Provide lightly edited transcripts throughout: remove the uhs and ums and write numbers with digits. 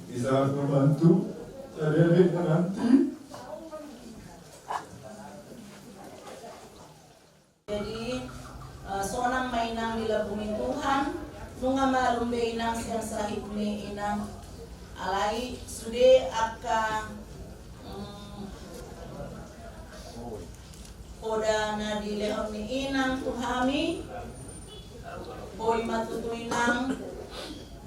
bisa membantu adik-adiknya nanti. Jadi seorang mainang dilabungin Tuhan, nunga malumbe inang siang sahib me inang alai sude aka koda na dilehon ni inang tuhami, boy matutu inang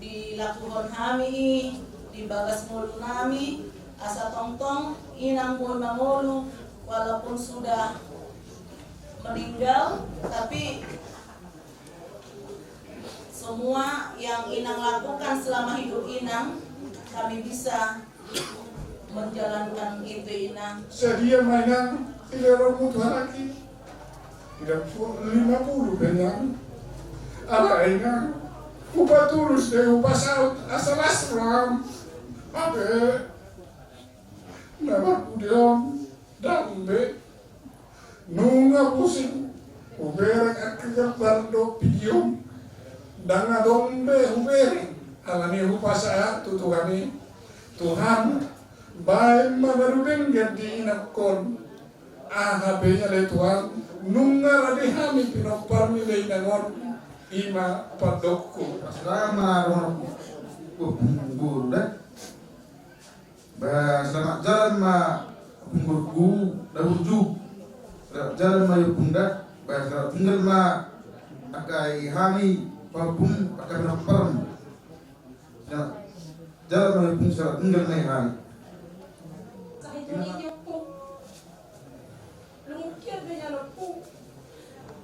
dilakukan hami, dibagas mulu nami, asa tongtong inang boy mangolu walaupun sudah meninggal, tapi semua yang inang lakukan selama hidup inang kami bisa menjalankan itu inang. Sedia mainan tidak rambut lagi, tidak 50 banyak. Apa inang? Upah tulus deh, upah saut asal asram. Apa? Nama kudion dambe. Nunga pusing, ubereng akibat bardo pidiom, danga dombe ubereng, alani upasa tutu kami, Tuhan, baik mengerudeng jadi inakon, HP-nya dari Tuhan, nunga radi hami pinopar milai nangon, ima padokku, selama orang budak, selamat jalan ma burgu daburju. Jalan mayu pundak, bahasa tinggal ma akai hami papum akai berperm. Jalan mayu pundak tinggal mai hami. Kahit hindi po, lumukir ganyan po.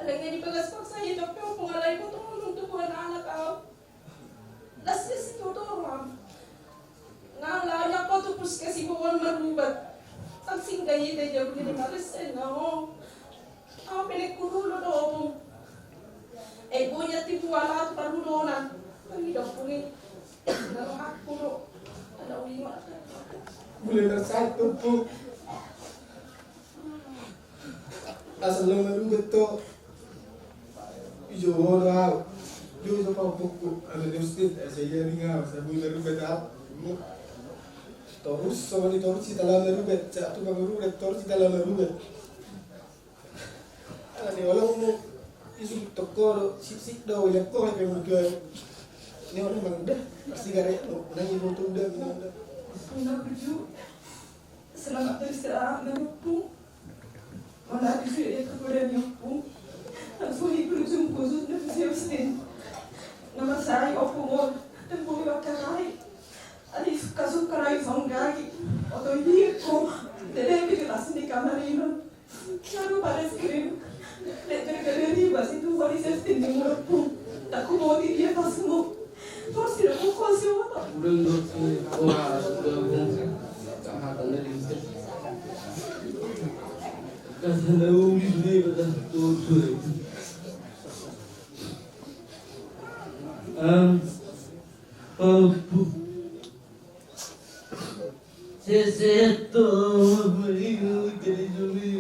Alam nga di paglaspag sa ito po, pungalay ko tumulong tukuhan na anak ako. Laslis ito ma'am. Naalala ko tupos kasi buwan marubat. Ang singgayi na dyan, hindi marisin na ako. Ako pinagkurulo doon. Eh, bunya tipuala at parulonan. Pagidang pungin. Nalamak pulo. Alaw lima. boleh bersatu tu. Asal lalu betul. Jauh dah, jauh sampai pukul. Ada justin, saya ringan, saya boleh betul. Terus sama di terus kita lalu bet, cak tu baru bet, terus kita lalu bet. Ada orang mau isu toko, sip dah, yang kau yang muda. Ni orang mangda, pasti garet lo, orang ibu tu dah, dah. Una baju selamat beristirahat na po. Wala kasi kepada niyo po. Ang suhi ko yung kusot na Justin. Namasay o po mo. Ang buhay o karay. Alis kasong karay sa gagi. O to hindi ko. Dede kita sini kamarino. Claro para escribir. Letra que le digas si tú vas a Justin de mo po. Tako mo diria pasmo. Torsi na po kasi wala. Belum tak ada lagi. Karena uli ni betul betul. Sesuatu beriu jadi juli.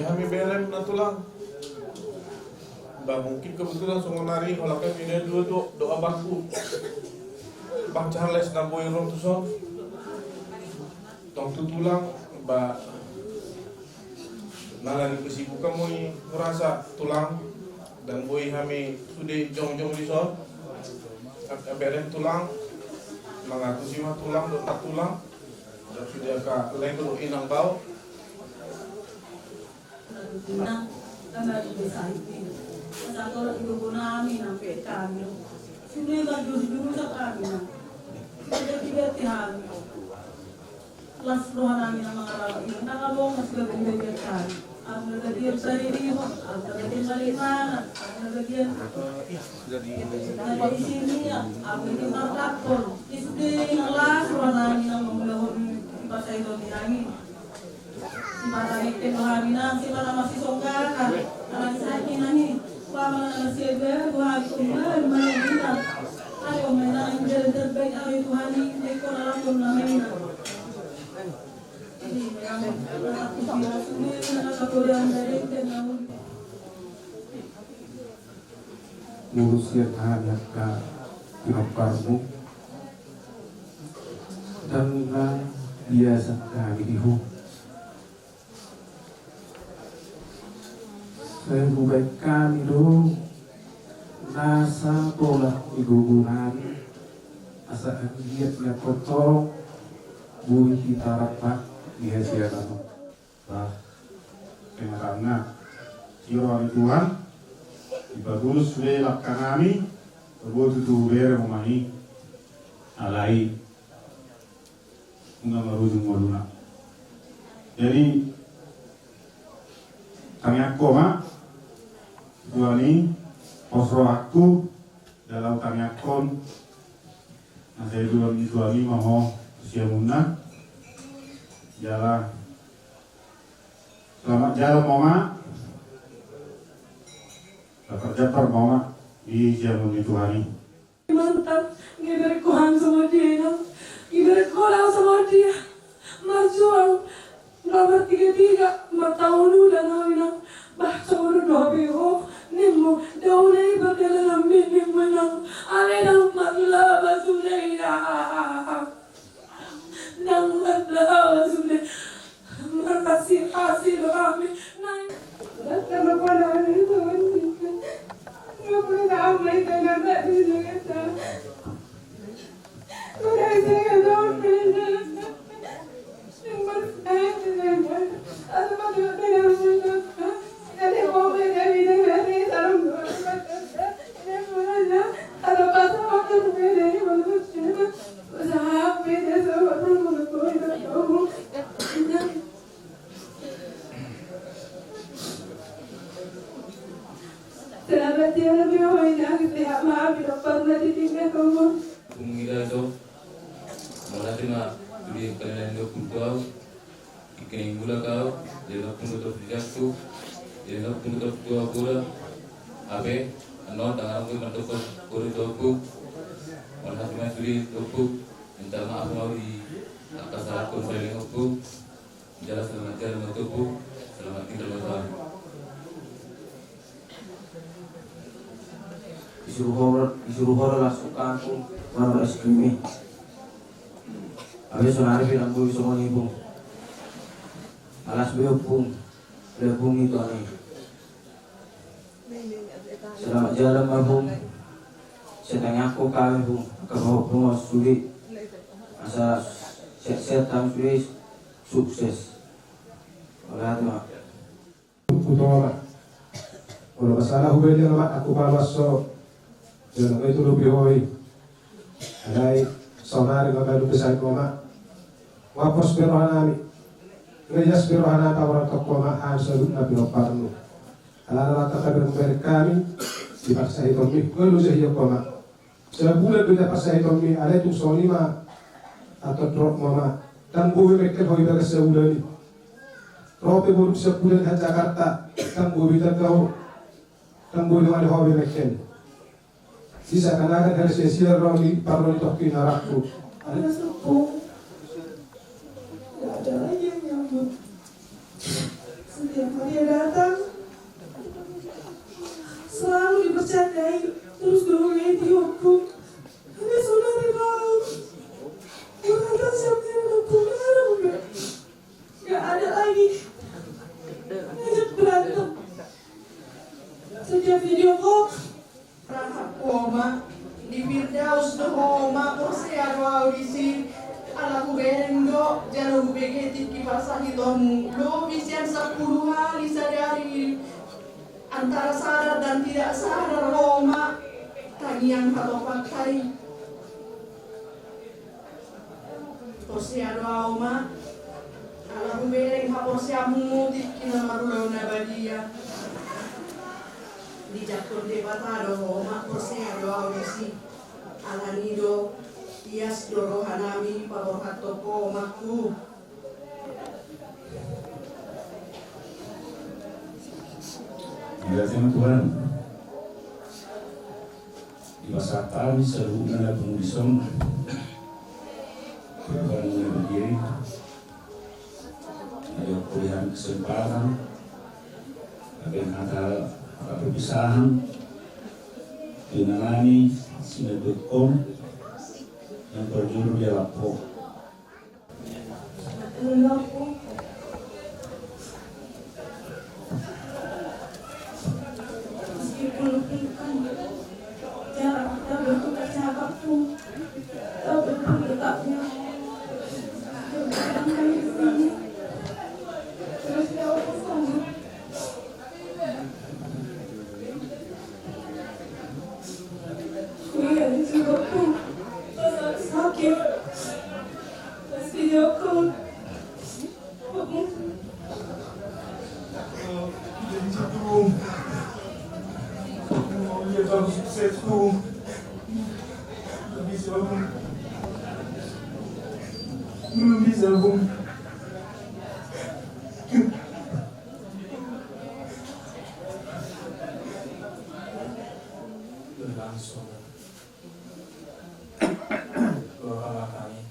Kami berem na tulang. Ba mungkin kebetulan songonari kalau kami ini doa baku. Bang Charles na boy rom tu son. Tong tulang ba nalan kesibukan mo merasa tulang dan boy kami sudah jong di son. Berem tulang mengaku sima tulang doa tulang. Dan sudah ka lengkul inang bau. Inang, kan dari desa itu. Satu ibu namin ang petan. Sudah tak jujur tak kami. Sudah tidak tihan. Las rohanami na mga lalaki. Nakalong mas gagawin kan. Ang nagagyan sa rin mo, ang nagagyan malimangan, ang nagagyan nag-isin niya, ang nagagyan marlakon. Isde ng las rohanami na mga lahon ipasay doon nilangin. Si Maramitin mahami na, si Maramasisongkakan, ang sa akin na ni, pama na nasiyaga, buhagi ko na, lumayan na. Ayaw, may nang jaldabay, ayaw tuhani, may ko na lang yung lamay na. Ngurusin anak ka pinokarmu dan biasa kami dihu. Saya bukan kami do nasa pola igugunan asa giat na kotor buih kita rapat dia siapa bah kenarana Tuhan Tuhan ibagus velak kami berbuat itu bere memani alai enggak merujung moduna jadi kami aku mak tuani osro aku dalam kami akon nah saya tuani mau siamuna jalan selamat jalan mama kerja mama di jalan itu hari Mantap, gibere kohan sama dia, gibere kolang sama dia, marjuang nomor 33, matahun udah nawinang, bahasa udah dobiho, nimmo, daunai berdalam minim menang, alenang marla basuleira, nang marla basule, marasi hasil kami, nang, datang apa lagi tuan kita. Nggak boleh ramai dengan tak bisa. Udah saya tahu beda. Yang berkait dengan ada macam dengan mereka. Jadi mobil dari negara dalam ini mana ada pasal waktu beda ini manusia. Usaha beda sama orang itu tahu. Selamat dia lebih banyak kita maaf tidak pernah ditinggal kamu. Pengira itu malah cuma di kalian itu kumpul, ikan gula kau, jadi pun tutup jatuh, jadi pun tutup dua gula, abe, anon tangan aku mentutup gula tubuh, malah cuma suri tubuh, minta maaf mau di atas aku sering aku, jalan selamat jalan tubuh, selamat tinggal bersama. disuruh horor langsung kampung marah es krim habis sonari bilang gue bisa ngibung alas beopung itu aneh selamat jalan mabung setengah aku kami bung ke rumah sulit asal set kami sulit sukses oleh mak kutola kalau masalah hubungan sama aku bawaso jangan itu lebih hoi alai sonari maka lu besar koma wapos berohanami ngejas berohana tawar tokoma hasalu nabi oparnu alana mata kabar kami dipaksa hitomi lu sehia koma sebulan dunia paksa hitomi alai tu sonima atau drop mama dan bowe mekel hoi bagas sebulan ini rope buruk sebulan di Jakarta dan bowe tagaw dan bowe wali hoi mekel sisa kanakan dari sesial roni parlo toki narakku Ada suku, nggak ada lagi yang nyambut. Setiap hari datang, selalu dipercayai, terus dongeng dihukum. Ini sudah dibawa, bukan siapa yang hukum, nggak ada lagi. Ngajak berantem. Setiap video call, Rahap koma di Firdaus do homa kursi aro audisi ala ku berendo jalo ku begeti ki pasah hitomu lo bisian 10 hari sadari antara sadar dan tidak sadar Roma taniang halopakai Posya doa oma ala hubereng haposya mudik kina marulaw na badia di jaktor de batado oma posya doa isi ala nido tias doro hanami paborhato ko maku Gracias Tuhan. Di masa kami selalu ada pengurusan orang yang berdiri, ada pilihan kesempatan, ada yang ada perpisahan, menangani sini.com yang berjudul Jalapo. Belum bisa, Bung. Langsung doa kami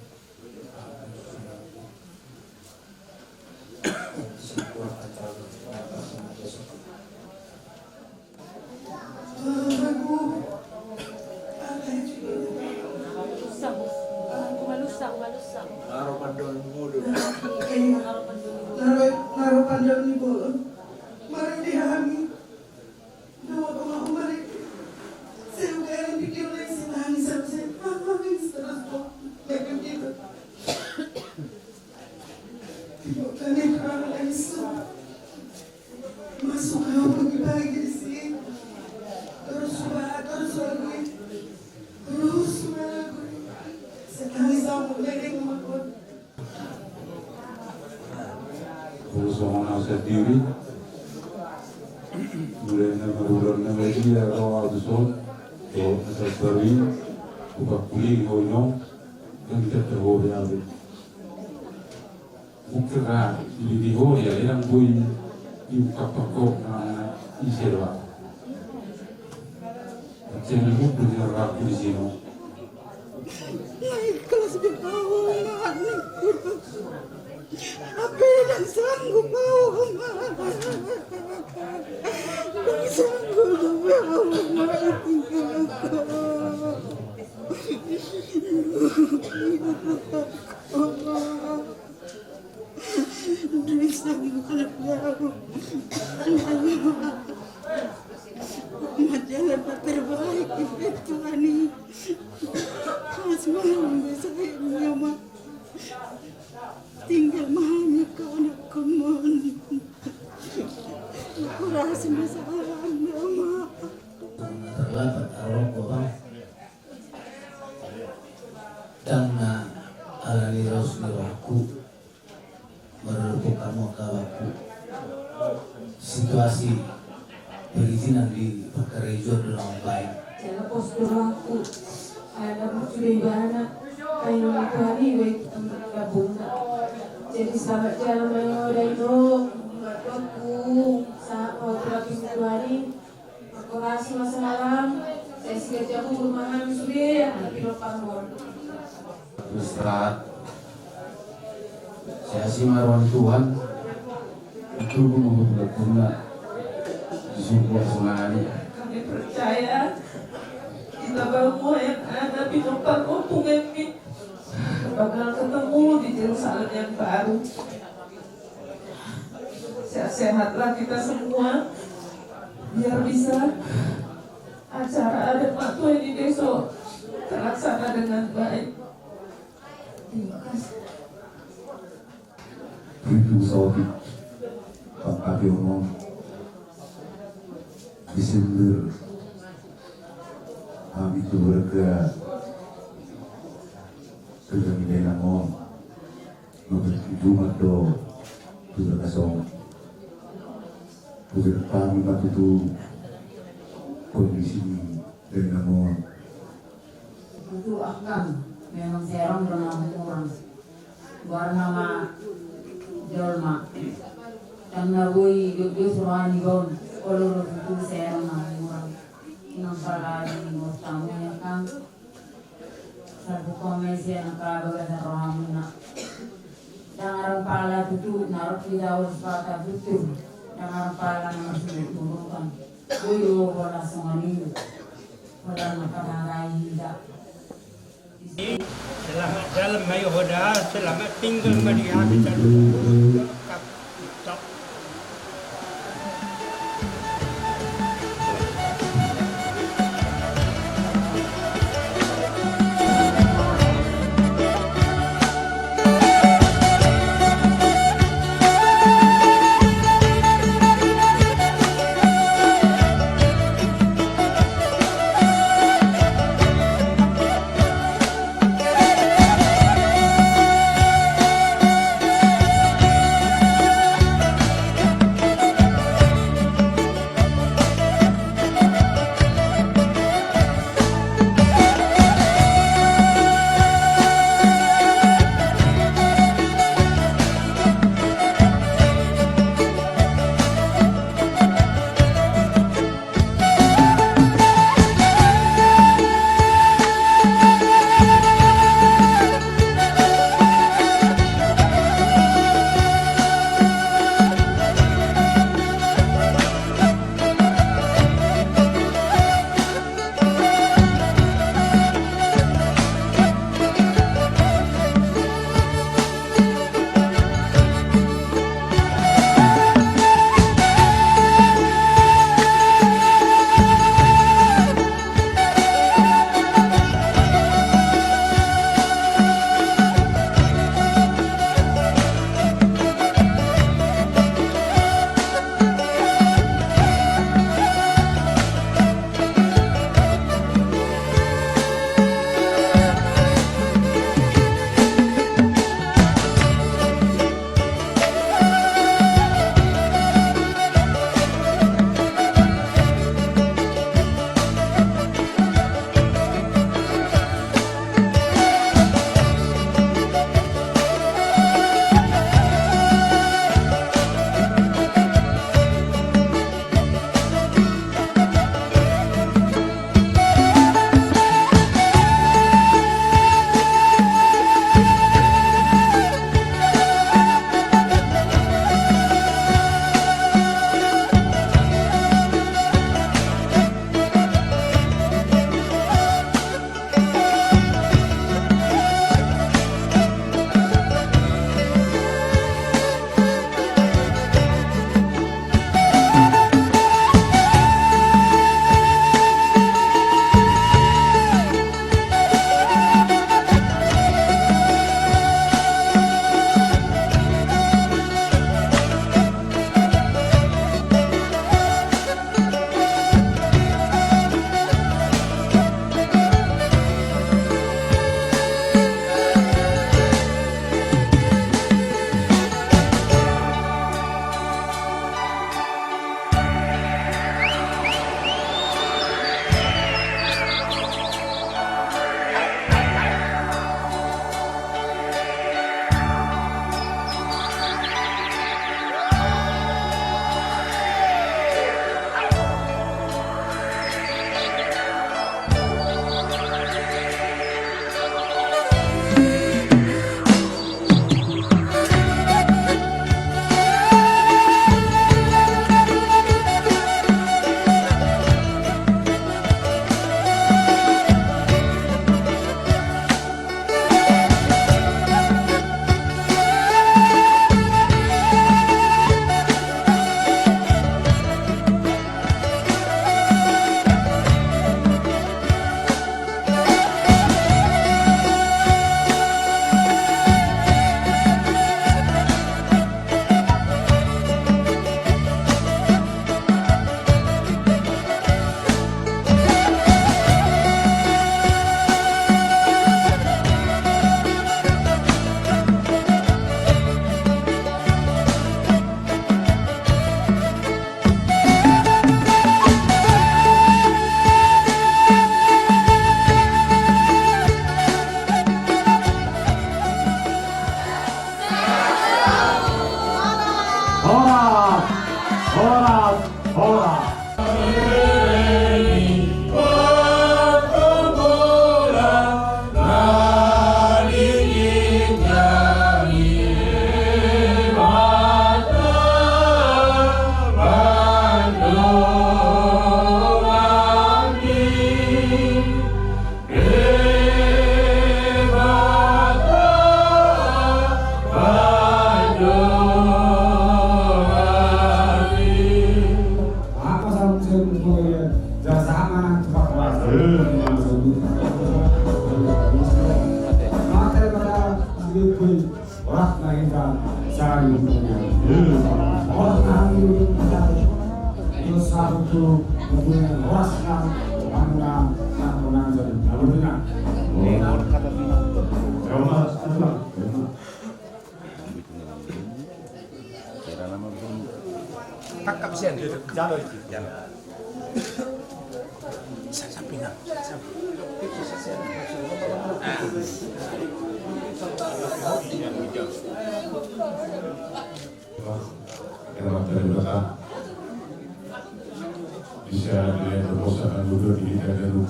naruh pandang ni bolon mari dihami nawa kau mari saya udah pikir lagi senang saya nangis terus kok lepas itu bukan yang kerana lagi masuk kau pergi balik di sini terus lagi saya nangis sama leleng makot. Bersama sendiri, mulai nama lagi ya roh adusol, roh nasabari, buka kuling hoyong, dan kita terhori abe. Ukra di hori ya, yang bui kapakok na iserwa. Jangan lupa dengan rapi di sini. Naik kelas di bawah mana? Apa yang sanggup mau Bang sanggup mau mati jalan terbaik itu ani asmaul bisa nyama tinggal memahami kau nak kemun aku rasa masalah nama terlambat arwah orang dan alani rasulullah merupakan kamu kawaku situasi perizinan di Pekerejo dalam baik. Jangan postur aku ada percurigaan kayu hari wait gabunga. Jadi sahabat jalan mayo itu aku sahabat terakhir Februari aku kasih masa malam saya sekejap aku bermahan sudah pilih pamor. Istirahat. Saya sih marwan Tuhan itu mengguna di sebuah semani. Kami percaya kita baru yang ada di tempat opung ini bakal ketemu di Jerusalem yang baru. Sehat-sehatlah kita semua biar bisa acara adat waktu ini besok terlaksana dengan baik. Terima kasih. Ibu Saudi, Pak Abi Umum, Desember kami keluarga kami denamo Jumat do sudah kasong sudah kami matutu kondisi denamo itu akan memang serong dengan orang warna ma jolma dan nabui gede surani gon kalau itu serong dengan orang yang palagi mau tamu ya kan satu komisi yang kerabat dan rohamna jangan pala itu naruh di daun sepatah itu jangan pala masih turunkan kuyu bola songani bola makanan tidak. Selamat dalam mayu hoda, selamat tinggal di habitat kubur. pun orang lain kan saya punya orang kami punya itu satu punya orang kan bangga tak menanjak lalu dengan kakak siang jalur itu sampingan Dalam terbatas bisa ada perkosaan duduk di dulu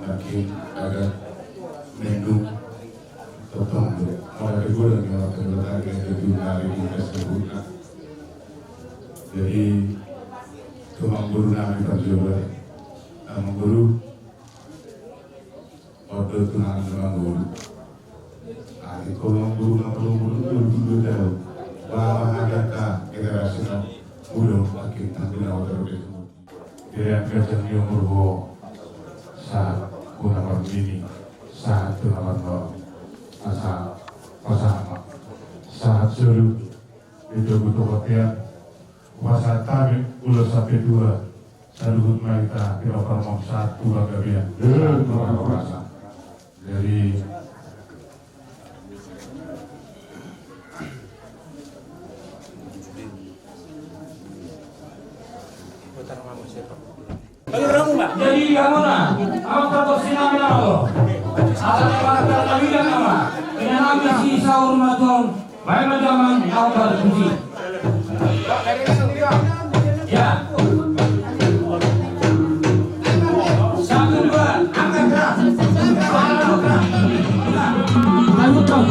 makin agak mendung topang malah kedua dengan terbatas yang lebih hari kita sebut jadi tuang guru nami perjuangan nama guru order tuang nama guru kalau guru nama guru tahu bahwa ada generasi muda makin tampil awal terus dia kerja di umur saat guna ini saat tuhan asal pasama saat suruh itu butuh pakaian puasa kami udah sampai 2 saluhut mereka kira mau 1 agabian merasa jadi jadi kamu nak, awak tetap sinami nama. Asal awak tetap bilang nama. Ini nama si sahur matong. Baik zaman awak berfungsi. Ya. 1, 2, angkat keras. Ayo dong.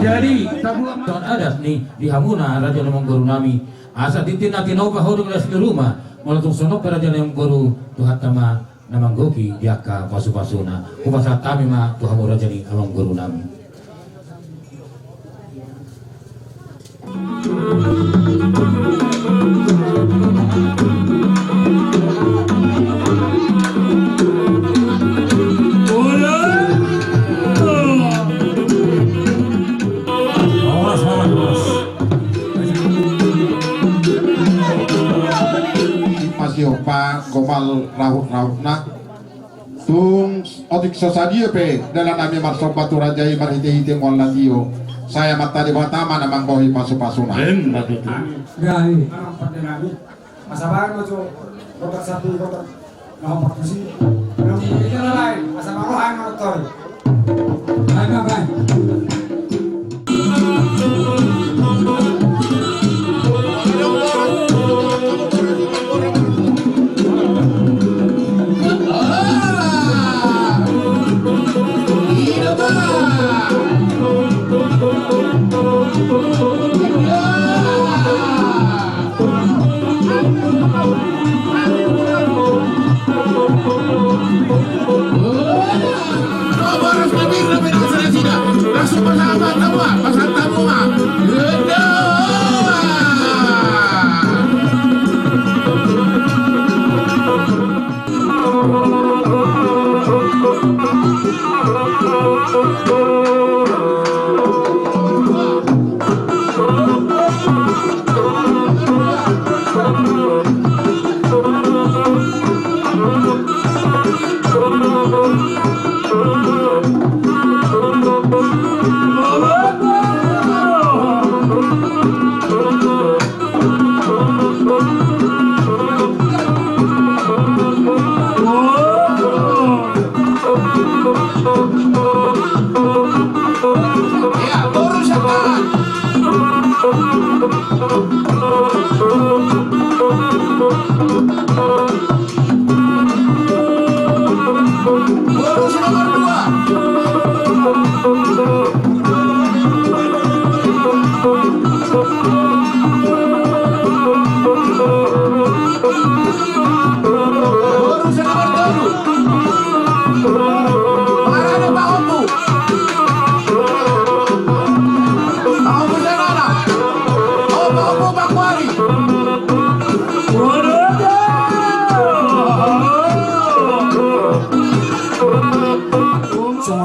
Jadi tabuan adat nih di Hamuna Raja Lemong Guru nami asa titin natin au kahorong las di rumah melatung sonok Raja Lemong Guru tuhat tama namang goki diaka pasu-pasuna kupasa kami mah tuhamu Raja ni Lemong Guru nami. Pak gomal rahut-rahutna tung otik sasadia pe dalam nami marsob batu rajai marhite-hite molandio saya mata di batama namang bohi pasu-pasuna ya ini masa baru itu dokter satu dokter nomor sih yang ini lain masa baru hai motor hai ngapain langsung bersama semua peserta bunga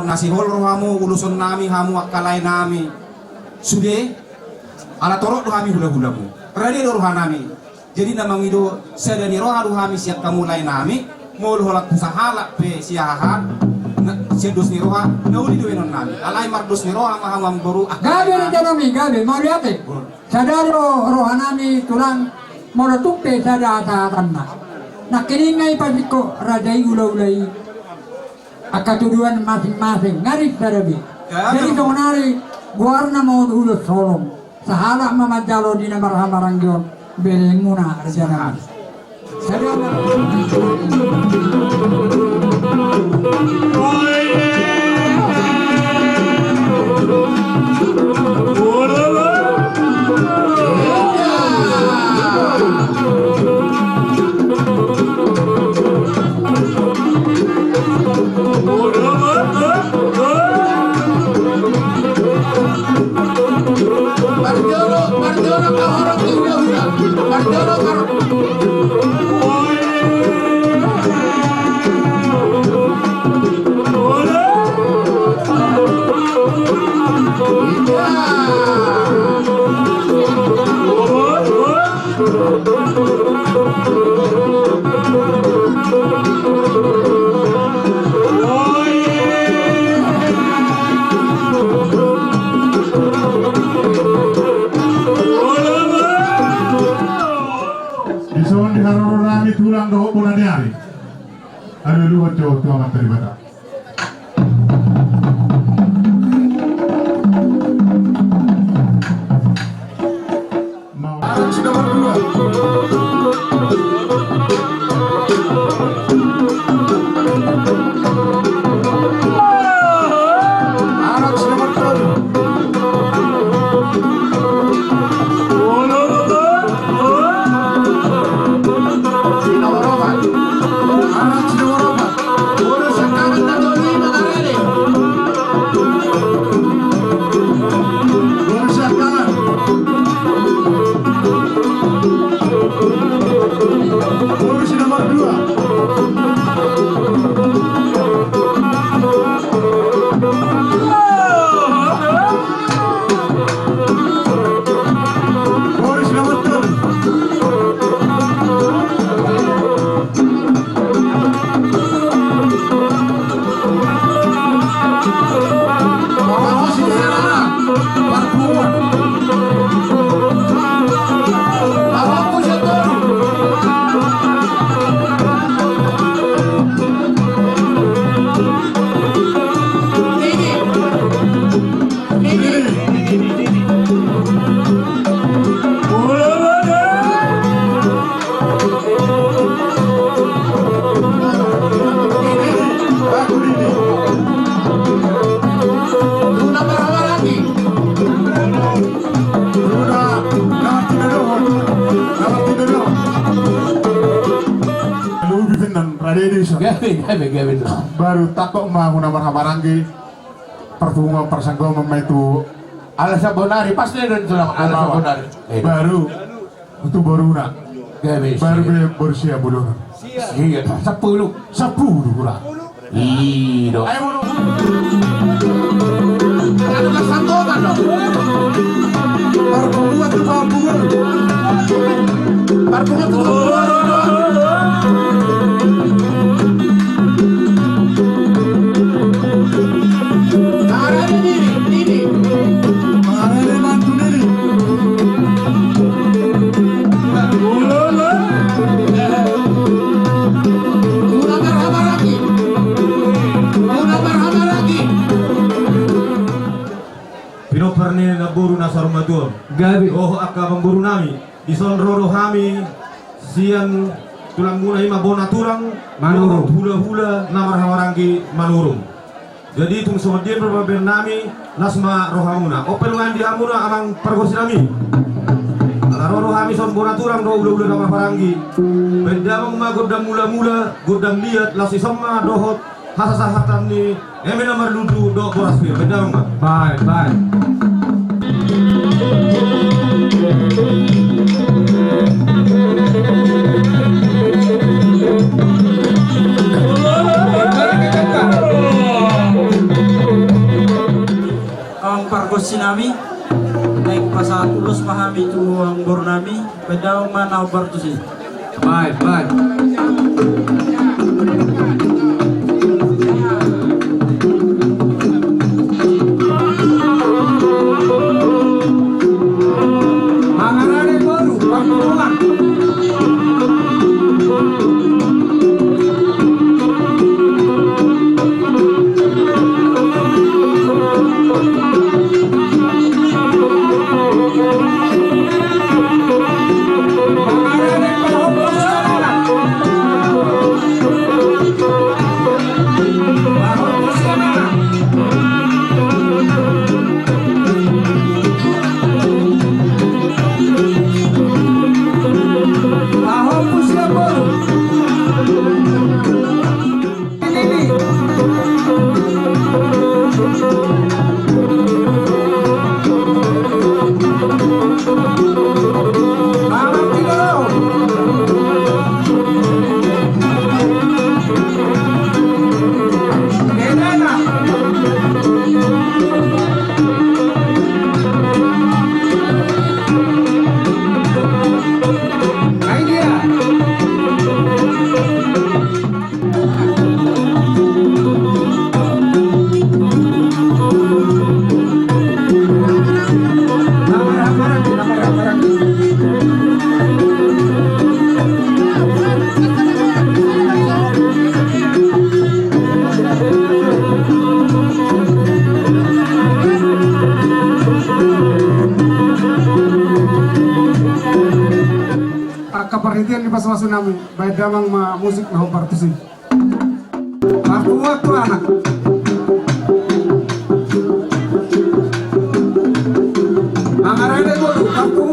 Nasi hol rohamu uluson nami hamu akalai nami sude ala torok rohami hula-hula mu radi rohanami jadi namang itu sedani rohami siap kamu lain nami mul holak sahalak pe siahat sedus ni roha nauli duenon nami alai mardus ni roha mahamam baru gabe janami gabe mariate sadaro rohanami tulang monotupe sadata tanna nak kiningai pabiko radai ula-ulai akatuduan masing-masing ngaris sarabi jadi songonari guarna mau dulu solong sahala mamajalo di namar hamaranggion belenguna rejanan Ison di haroro nami tulang doho bulan hari. Aduh luhur jauh tu amat terlibat. Baru takut mau nomor hamaranggi pertunggu persanggo memaitu ala sabonari pasti ada tulang ala sabonari baru itu baru nak baru bersiap bodoh iya 10 pula iya ada kesantungan dong perbuat itu perbuat itu Gabi oh aka memburu nami ison roro hami sian tulang muna ima bona turang manurung hula-hula namar hamaranggi manurung jadi tung semedian berbaben nami lasma rohamuna opelungan di hamuna amang pergosinami Roro hami son bonaturang do udah nama paranggi bedamang ma godam mula-mula godam liat lasi sama dohot hasasahatan ni emena marludu do boraspir bedamang ma bye ang pargosinami naik pasal tulus pahami tuang bornami bedau mana obar tu sih bye Mangarane baru panggungan kaparitian di pas nami baik damang ma musik na partisi aku waktu anak angarane bodu aku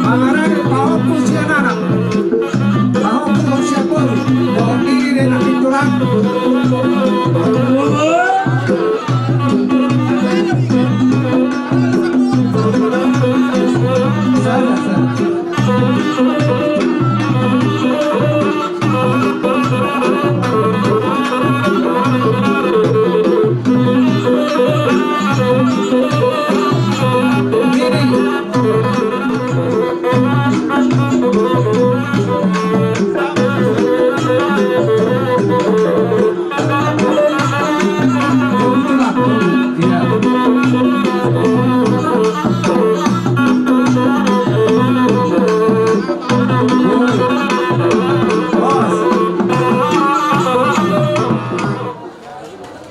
angarane bawa pusian anak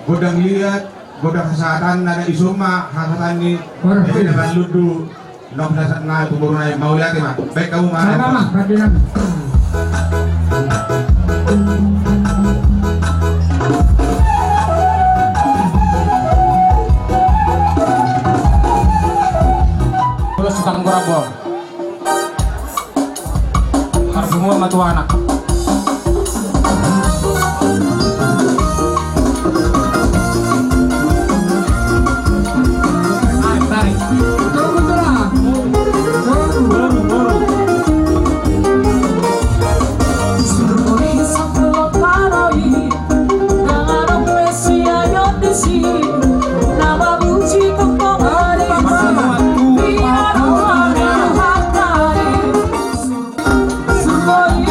godang lihat, godang kesehatan ada isuma, kesehatan ini, dengan ludu, nok dasar ngal tuburunan mau lihat ya, baik kamu mana? Terus tukang gorabor, harus semua matu anak. Boy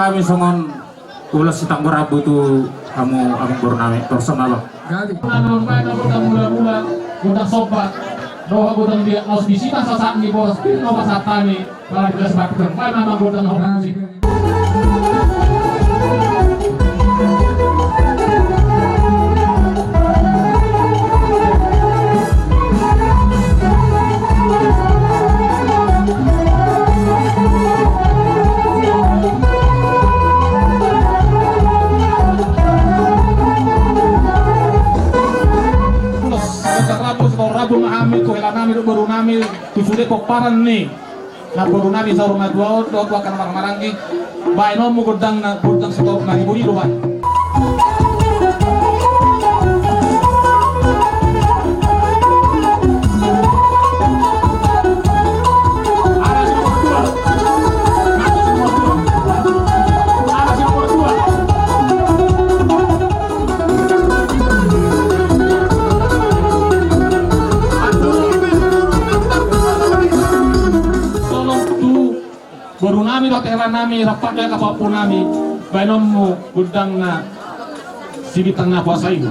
kami songon ulas sitang berabu tu kamu bernama bersama lo. Namun baik mula-mula gudang sobat doa gudang dia nos disita sasaat di bawah spin nomor satani para jelas bakter baik nama gudang orang musik. Rabu mahami ko hela nami baru nami tusude koparan ni na baru nami sa rumah dua kan maranggi bae no mo gudang stop na ibuni do bae. Baru nami do tela nami rapat ya kapapun nami bainom mo gudang na sibitang na puasa ibu.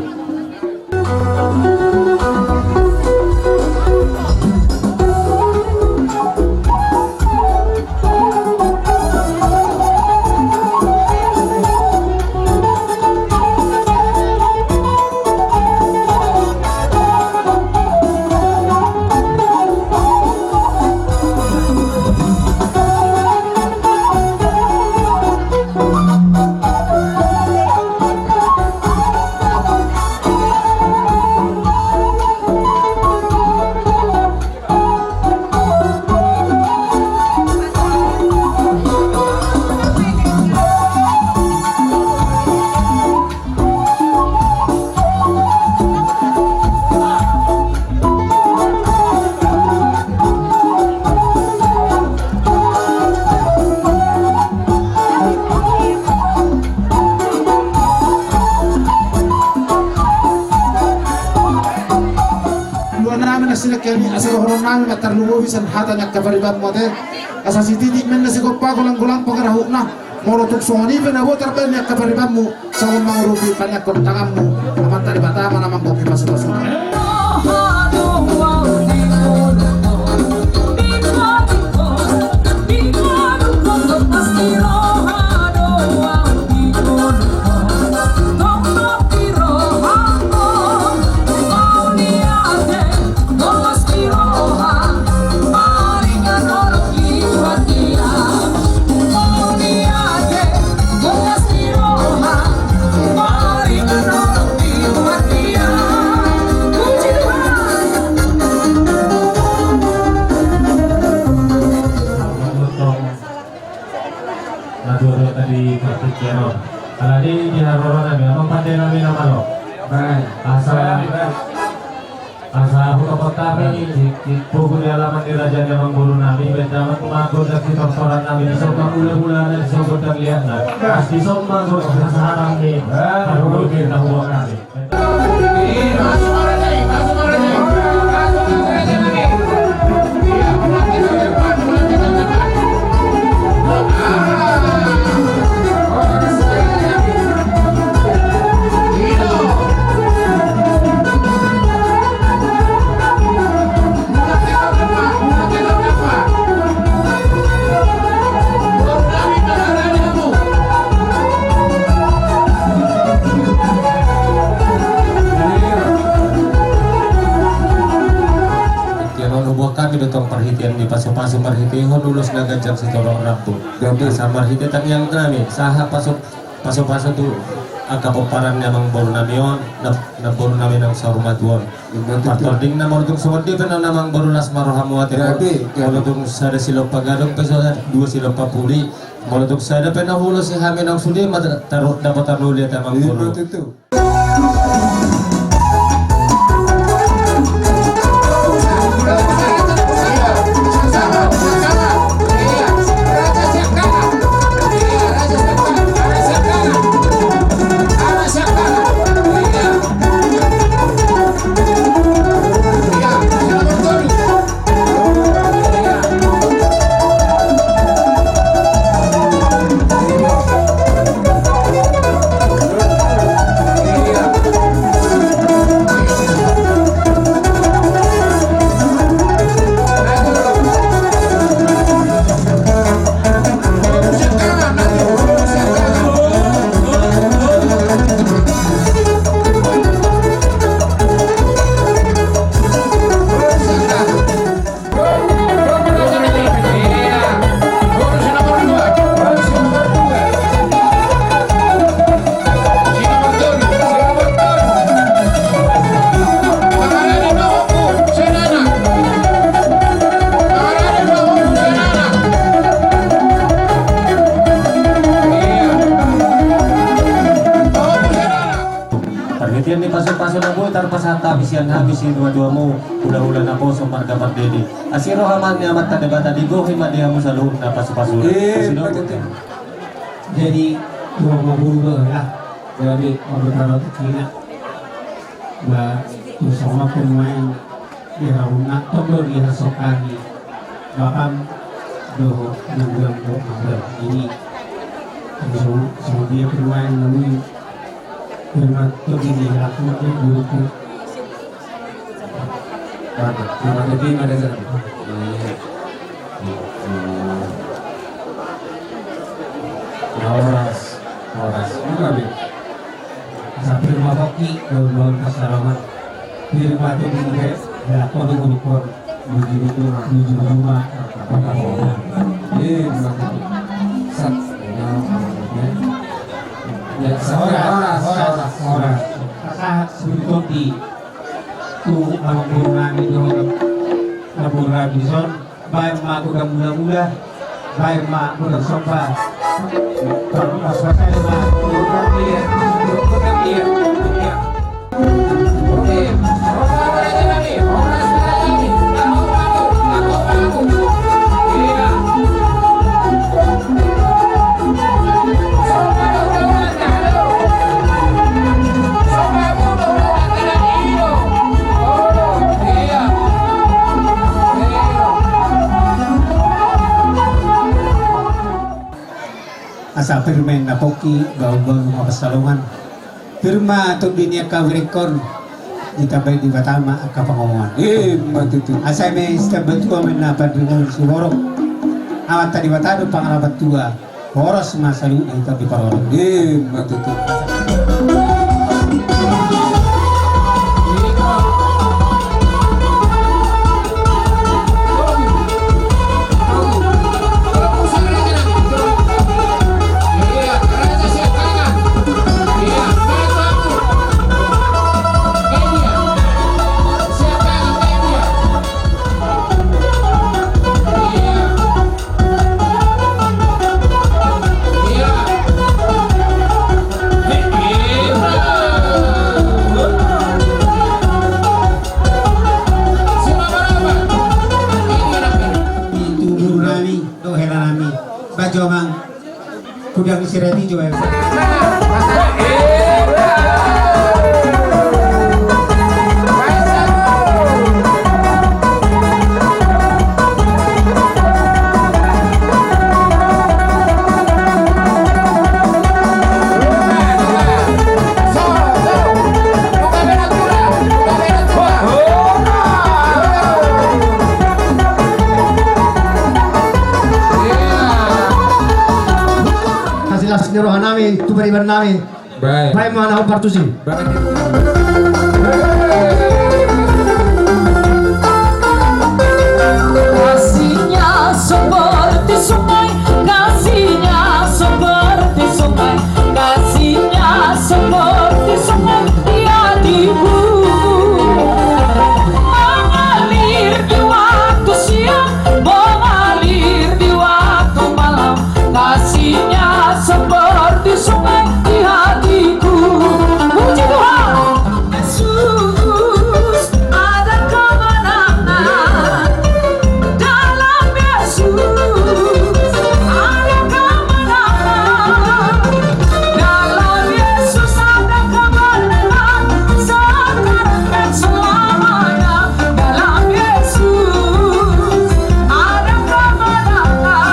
sila kami asal orang nami matar luwo bisan hata nyak kabaribat mote asa sitidik men nasi koppa gulang pangarahuk na morotuk songani pena botar ben nyak kabaribat mu sawon mangurupi panyak kontanganmu aman tadi batama namang boki pasu-pasu. Tadi praktik kero, kalau di haroro nami, apa pandai nami nama lo? Baik, asal kota kami di buku di halaman di Raja Nemang Guru nami, bedaman kumakur dan kita nami di sobat bulan dan sobat terlihat nak, di sobat guru sarang ni, baru kita hukum nami. Kami datang perhitian di pasu-pasu perhitian lulus nagajar setorong rabu. Jadi sama perhitian tak yang kami saha pasu-pasu tu agak peparan yang baru namion, na baru nami nang sarumatuan. Patording na mau tung sumati pernah namang baru las marohamuat. Kalau tung sada silo pagadong pesawat 2 silo papuli. Kalau tung sada pernah hulu si hami nang sudi taruh dapat taruh lihat namang baru. parhitian ni paso-paso na po tarpasata bisian habis si dua-dua mo hula-hula na po sa marga pardedi asiro haman ni amat kadebata digo himadiha mo sa loob na paso-paso jadi dua berubah lah jadi orang Cina bersama pemain di Rauna Togor di Sokani bahkan do ini semua dia pemain lalu dengan begini aku buku terima kasih ada Horas enggak sampai rumah hoki daun kasaraman di rumah itu juga ya kodok menuju rumah horas kakak sebelum di tuh ampunan itu ampunan bison baik mak udah mula-mula baik mak udah sobat kalau masalah mak udah dia oke asa firman na poki gaul-gaul mga pasalungan firma to dunia kawirikon ditabay di Batama ang kapangawan matutu asa may istabatua man na padungan siguro awat tadi Batado pangalabat tua poros masalu ito biparoro matutu kudang sirati juga rohan namin, tubariban namin. Baik. Baik mana aku partusi. Kasihnya seperti sungai, kasihnya seperti sungai, kasihnya seperti sungai di hatiku. Mengalir di waktu siang, mengalir di waktu malam, kasihnya seperti sungai di hatiku. Puji Tuhan, Yesus ada kemenangan. Dalam Yesus ada kemenangan. Dalam Yesus ada kemenangan. Sekarang dan selamanya. Dalam Yesus ada kemenangan.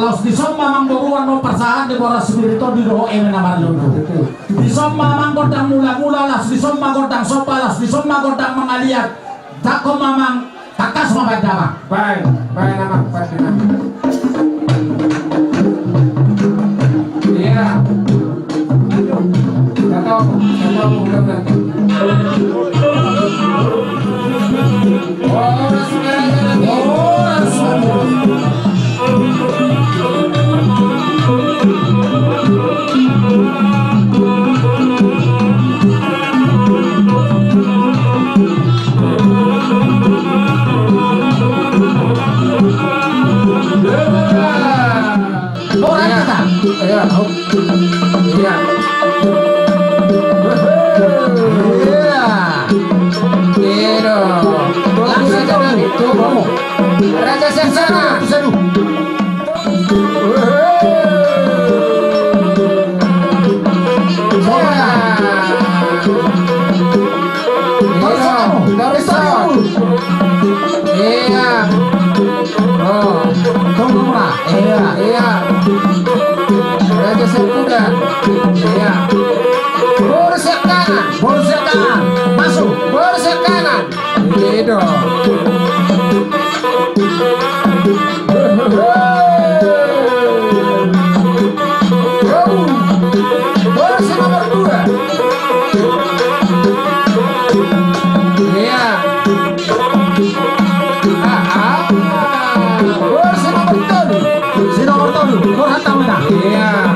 Los disom mamang doruan no persahan di bawah spirito di doa emen amarlono. Disom mamang godang mula-mula las disom magodang sopa las disom magodang mengaliat. Tako mamang takas mabadama. Baik, baik nama padina. Iya. Tato udah berarti. Borset kanan, masuk, borset kanan. Gitu. Borset nomor 2. Iya. Borset nomor 3. Si nomor 3, Burhan Tamina. Iya.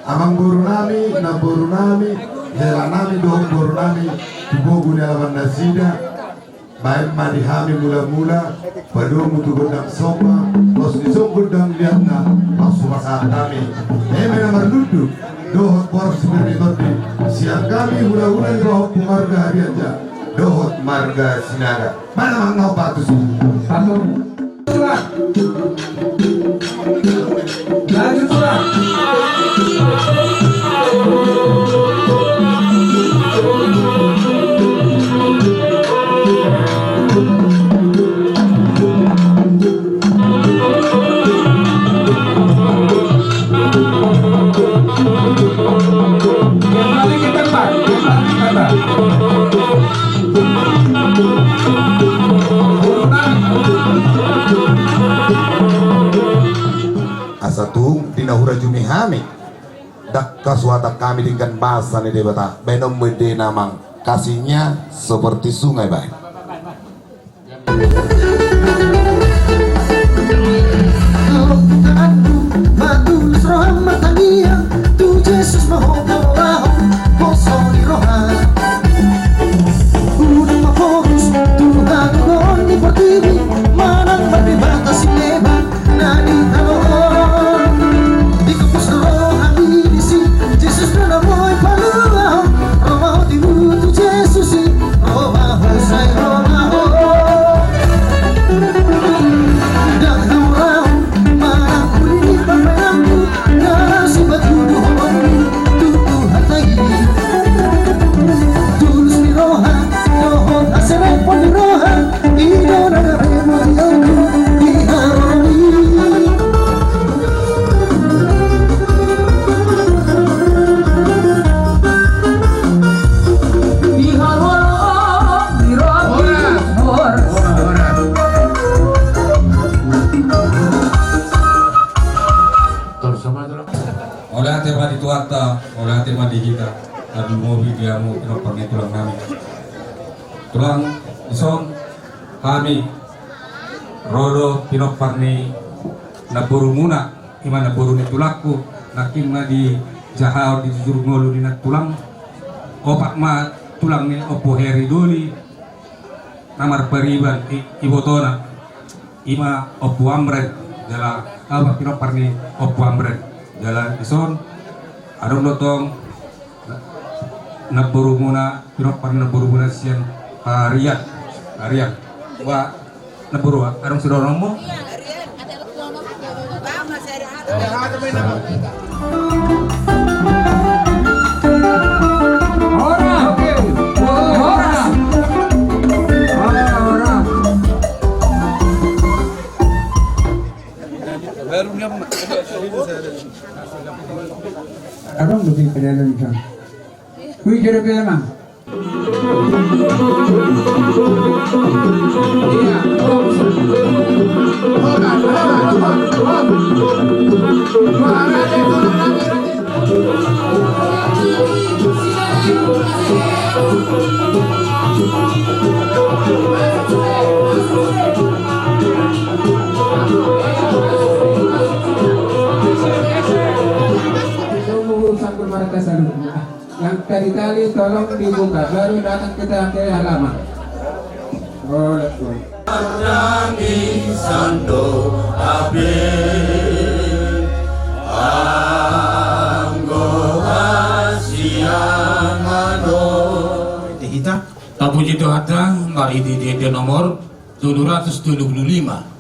Amang buru nami, na buru nami, hela nami dohong buru nami, tubogu ni alaman nasida, baik madi hami mula-mula, pada mutu godang soma, los di som godang liatna, langsung masaat kami. Memang merludu, dohot poros seperti tadi, siang kami hula-hula dohot marga hari aja, dohot marga sinaga. Mana mang patus? Satu. Laju surat. Kembali ke tempat. Asatung dinahura jumi hami dak kasuata kami dengan bahasa ni debata benom wede namang kasihnya seperti sungai baik. Tulang ison kami rodo pinok parni na burumuna imana buruni tulaku nakim na di jahaw di jurungolu di tulang opak ma tulang ni opo heri doli namar pariban ibotona ima opo amret jala apa pinok parni opo amret jala ison adong lotong na burumuna pinok parni na burumuna sian Arian, wa naburu arong sidorong mo. Abang lebih penyalan kan. Kui kira kira mang. Yang tadi tolong dibuka, baru datang kita ke halaman. Boleh. Sando abe anggo asiamano Dihita tapuji dohata mari di nomor 775.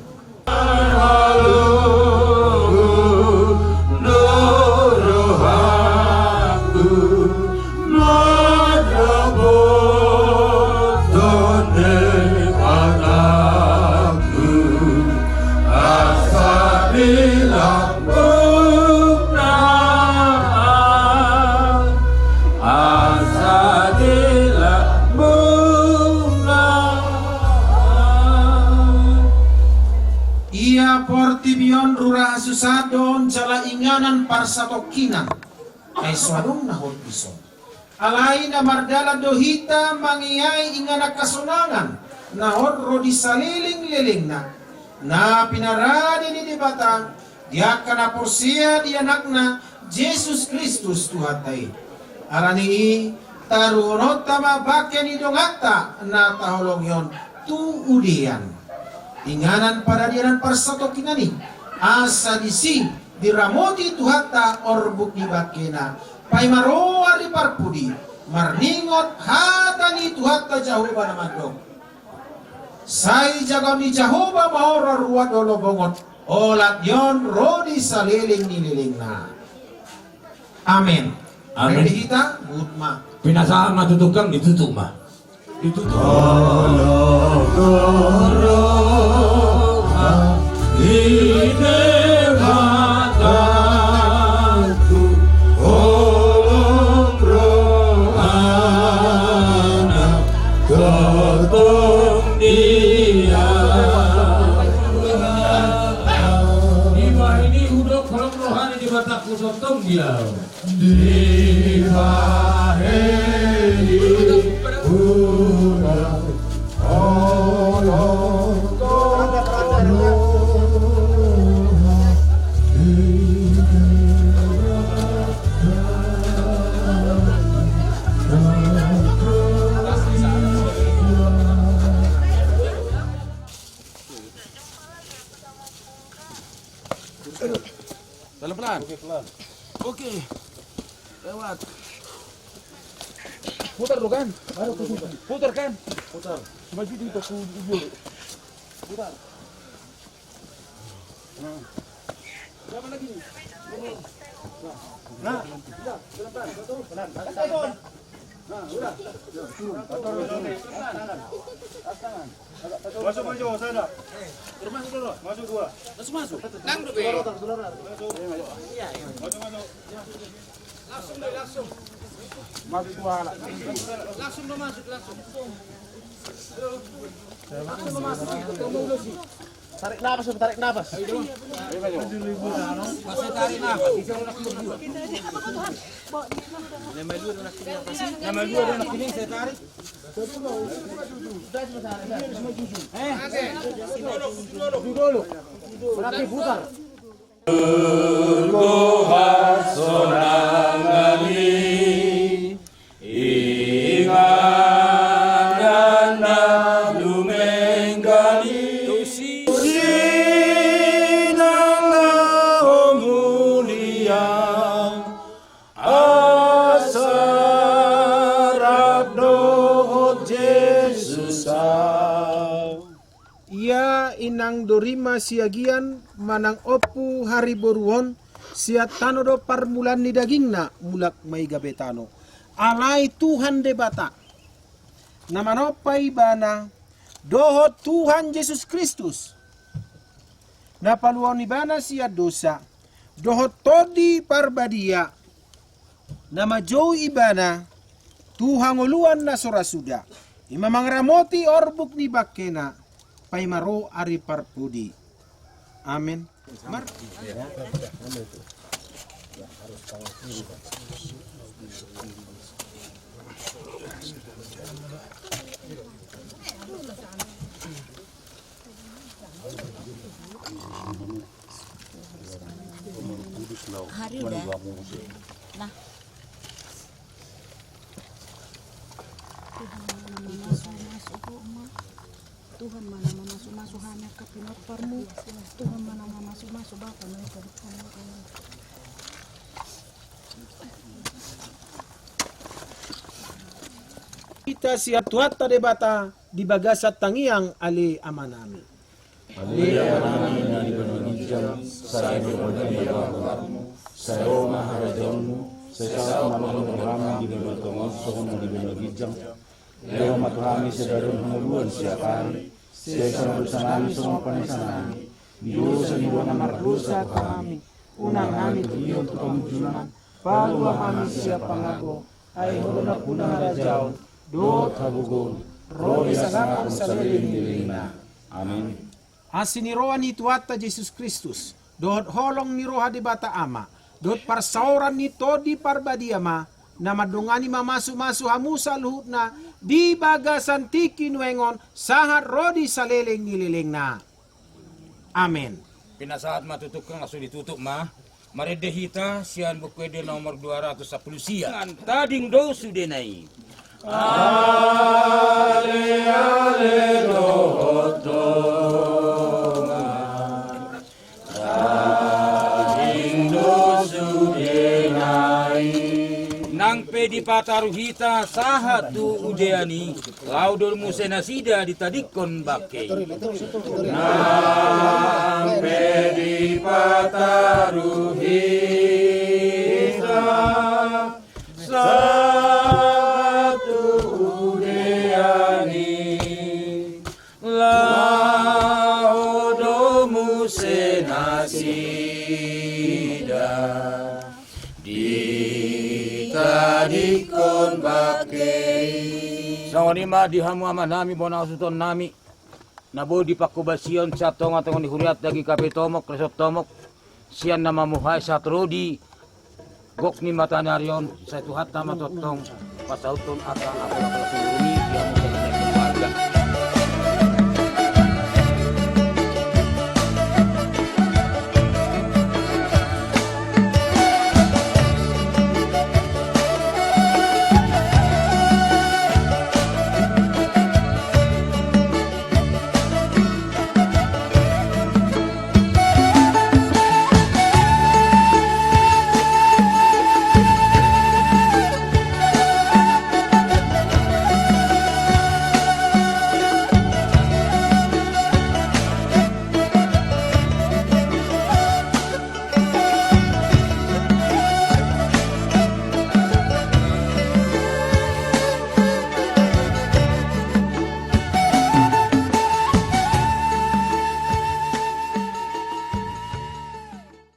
Be lambungna asa di lambungna. Ia portibion rura susadon jala inganan parsatokinan ay swadong nahod bison. Alay na mardala dohita mangiay ingana kasunangan nahod rodi saliling-liling na pinarani ni dibata dia kana porsia di anakna Jesus Kristus Tuhatay. Arani tarunot tama bakyan ni dongata na taholong yon tuudian. Inganan pada dianan parsatokinani asa disi diramoti Tuhata orbuk di bakena paimaroa di parpudi marningot hatani Tuhata Jehovah namadong sai jagaw ni Jehovah mahora ruwa dolo bongot olat yon rodi saliling nililing na. Amin. Amin. Ready kita? Good ma. Pinasaan matutukang ditutup mah. Ditutup. Pelan-pelan. Oke, pelan. Oke. Lewat. Putar dulu kan? Baru ke putar. Putar kan? Putar. Maju di toko ujung. Putar. Nah. Berapa lagi nih? Nah, sudah. Pelan-pelan. Pelan. Pelan. Nah, udah. Turun. Tangan. Masuk maju sana. Masuk dulu. Masuk dua. Masuk. Nang dulu. Masuk. Iya. Maju. Langsung deh, langsung. Masuk dua. Langsung lo masuk langsung. Langsung lo masuk. Ketemu dulu sih. Tarik nafas. Ayo dong. Masih tarik nafas. Nama dua anak ini saya tarik. Dulu. Berarti putar. Bergohar sonangani inganan dumenggali sinanglah mulia asarab dohot Jesus. Ia inang dorima siagian manang opu hari boruon siat tanodo parmulan ni dagingna mulak may gabetano. Alay Tuhan debata. Namanopay bana dohot Tuhan Yesus Kristus. Napaluan ni bana siya dosa. Dohot todi parbadia. Nama jow ibana Tuhan uluan na sorasuda. Imamang ramoti orbuk ni bakena. Paimaro ari parpudi. Amin. Mar. Hari udah. Nah. Tuhan mana masuk hanya ke pinot parmu. Tuhan mana masuk bapa mereka. Kita siap tuata debata di bagasat tangiang ali amanami. Ali amanami na di benogijam sa iyo pagkababamu sa Roma harajonmu sa mamang rama di benotongos sa di benogijam. Leo matuhami sa darun hanguluan siapan sa isang nami sa mga panisanami. dosa ni wana mardusa kami, unang nami tuyo tukamujunan, paluwa kami siya pangago, ay huluna punang rajaw, do tabugon, rodi sagakang sa liling na. Amin. Asiniroan ni Tuata Jesus Kristus, dohot holong ni Roha di Bata Ama, dohot parsauran ni Todi Parbadiama, na madungani mamasu-masu hamu sa luhut na, di bagasan tikin wengon, sahat rodi sa leleng nililing na. Amen. Pinasaat matutuk kang aso ditutup ma. Maredehita sian bukwede nomor 210 sian. Tading do sudenai. Ale ale dohot donga. Tading do sudenai. Nang pedi pataruhita sahat tu ujeani laudul musena sida ditadikon bakke. Nang pedi pataruhita sahat tu ujeani laudul musena sida ditadikon bakei. Sawanima dihamu ama nami bona usuton nami. Nabo di pakubasyon catong atong ni huriat dagi kapitomok resop tomok. Sian nama muhay satrodi. Gok ni matanaryon sa tuhat na matotong pasauton ata ako na kasuluni.